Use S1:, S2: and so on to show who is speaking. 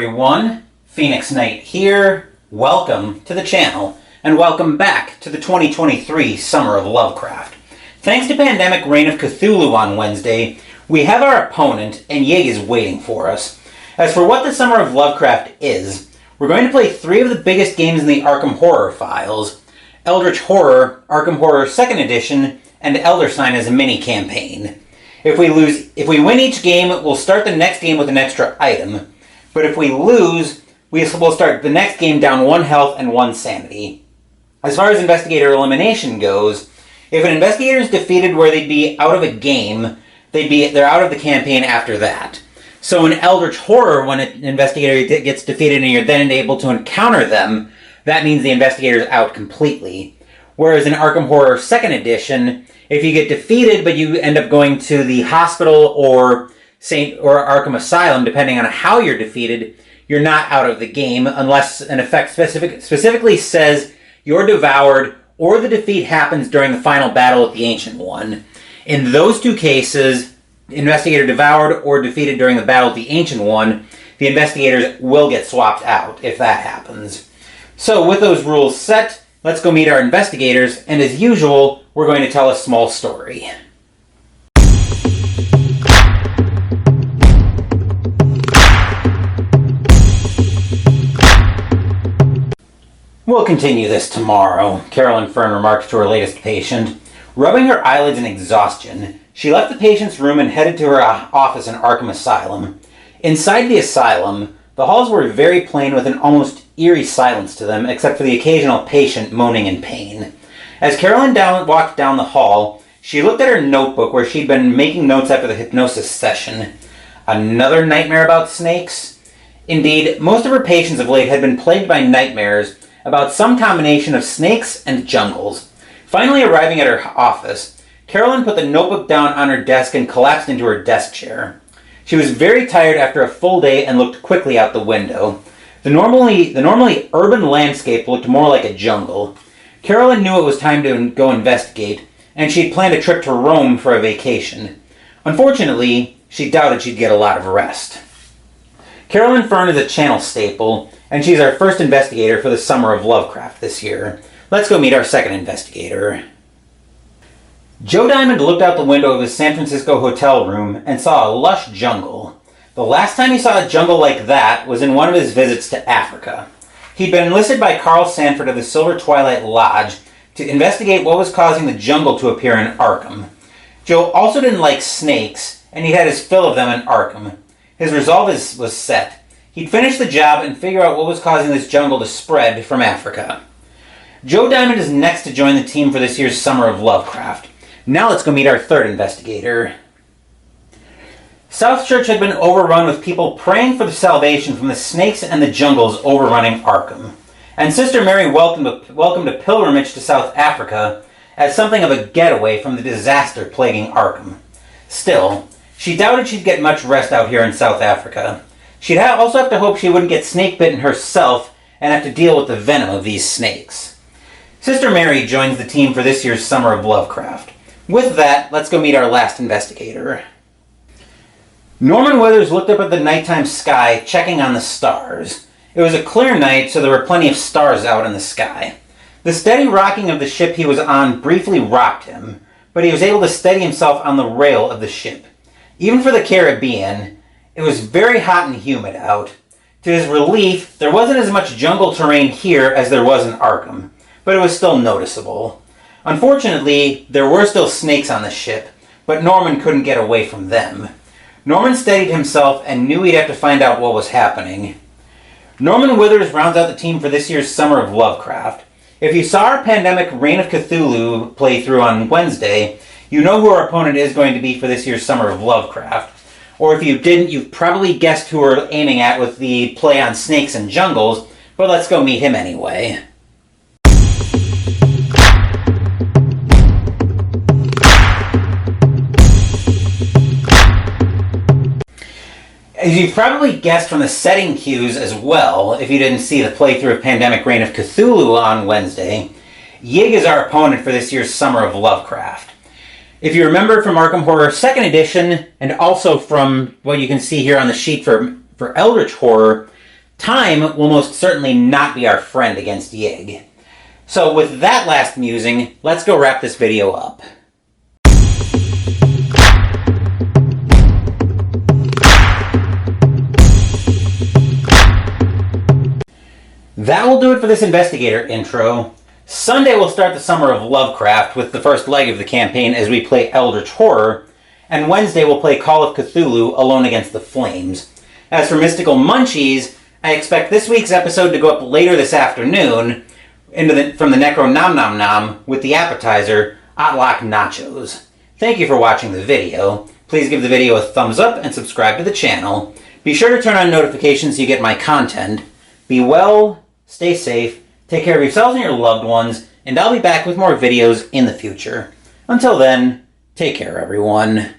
S1: everyone, Phoenix Knight here. Welcome to the channel, and welcome back to the 2023 Summer of Lovecraft. Thanks to Pandemic Reign of Cthulhu on Wednesday, we have our opponent, and Yig is waiting for us. As for what the Summer of Lovecraft is, we're going to play 3 of the biggest games in the Arkham Horror files: Eldritch Horror, Arkham Horror 2nd Edition, and Elder Sign as a mini-campaign. If we win each game, we'll start the next game with an extra item. But if we lose, we'll start the next game down 1 health and 1 sanity. As far as Investigator elimination goes, if an Investigator is defeated where they'd be out of a game, they're out of the campaign after that. So in Eldritch Horror, when an Investigator gets defeated and you're then able to encounter them, that means the Investigator's out completely. Whereas in Arkham Horror 2nd Edition, if you get defeated but you end up going to the hospital or Arkham Asylum, depending on how you're defeated, you're not out of the game unless an effect specifically says you're devoured or the defeat happens during the final battle with the Ancient One. In those 2 cases, Investigator devoured or defeated during the battle with the Ancient One, the Investigators will get swapped out if that happens. So with those rules set, let's go meet our Investigators, and as usual, we're going to tell a small story. We'll continue this tomorrow, Carolyn Fern remarked to her latest patient. Rubbing her eyelids in exhaustion, she left the patient's room and headed to her office in Arkham Asylum. Inside the asylum, the halls were very plain with an almost eerie silence to them, except for the occasional patient moaning in pain. As Carolyn walked down the hall, she looked at her notebook where she'd been making notes after the hypnosis session. Another nightmare about snakes? Indeed, most of her patients of late had been plagued by nightmares about some combination of snakes and jungles. Finally arriving at her office, Carolyn put the notebook down on her desk and collapsed into her desk chair. She was very tired after a full day and looked quickly out the window. The normally urban landscape looked more like a jungle. Carolyn knew it was time to go investigate, and she'd planned a trip to Rome for a vacation. Unfortunately, she doubted she'd get a lot of rest. Carolyn Fern is a channel staple, and she's our first investigator for the Summer of Lovecraft this year. Let's go meet our second investigator. Joe Diamond looked out the window of his San Francisco hotel room and saw a lush jungle. The last time he saw a jungle like that was in one of his visits to Africa. He'd been enlisted by Carl Sanford of the Silver Twilight Lodge to investigate what was causing the jungle to appear in Arkham. Joe also didn't like snakes, and he'd had his fill of them in Arkham. His resolve was set. He'd finish the job and figure out what was causing this jungle to spread from Africa. Joe Diamond is next to join the team for this year's Summer of Lovecraft. Now let's go meet our third investigator. South Church had been overrun with people praying for the salvation from the snakes and the jungles overrunning Arkham. And Sister Mary welcomed a pilgrimage to South Africa as something of a getaway from the disaster plaguing Arkham. Still, she doubted she'd get much rest out here in South Africa. She'd also have to hope she wouldn't get snake bitten herself and have to deal with the venom of these snakes. Sister Mary joins the team for this year's Summer of Lovecraft. With that, let's go meet our last investigator. Norman Withers looked up at the nighttime sky, checking on the stars. It was a clear night, so there were plenty of stars out in the sky. The steady rocking of the ship he was on briefly rocked him, but he was able to steady himself on the rail of the ship. Even for the Caribbean, it was very hot and humid out. To his relief, there wasn't as much jungle terrain here as there was in Arkham, but it was still noticeable. Unfortunately, there were still snakes on the ship, but Norman couldn't get away from them. Norman steadied himself and knew he'd have to find out what was happening. Norman Withers rounds out the team for this year's Summer of Lovecraft. If you saw our Pandemic Reign of Cthulhu playthrough on Wednesday, you know who our opponent is going to be for this year's Summer of Lovecraft. Or if you didn't, you've probably guessed who we're aiming at with the play on snakes and jungles, but let's go meet him anyway. As you've probably guessed from the setting cues as well, if you didn't see the playthrough of Pandemic Reign of Cthulhu on Wednesday, Yig is our opponent for this year's Summer of Lovecraft. If you remember from Arkham Horror 2nd Edition, and also from what you can see here on the sheet for Eldritch Horror, Time will most certainly not be our friend against Yig. So with that last musing, let's go wrap this video up. That will do it for this Investigator intro. Sunday we'll start the Summer of Lovecraft with the first leg of the campaign as we play Eldritch Horror, and Wednesday we'll play Call of Cthulhu Alone Against the Flames. As for Mystical Munchies, I expect this week's episode to go up later this afternoon from the Necro Nom Nom Nom with the appetizer Otlok Nachos. Thank you for watching the video. Please give the video a thumbs up and subscribe to the channel. Be sure to turn on notifications so you get my content. Be well, stay safe, take care of yourselves and your loved ones, and I'll be back with more videos in the future. Until then, take care everyone.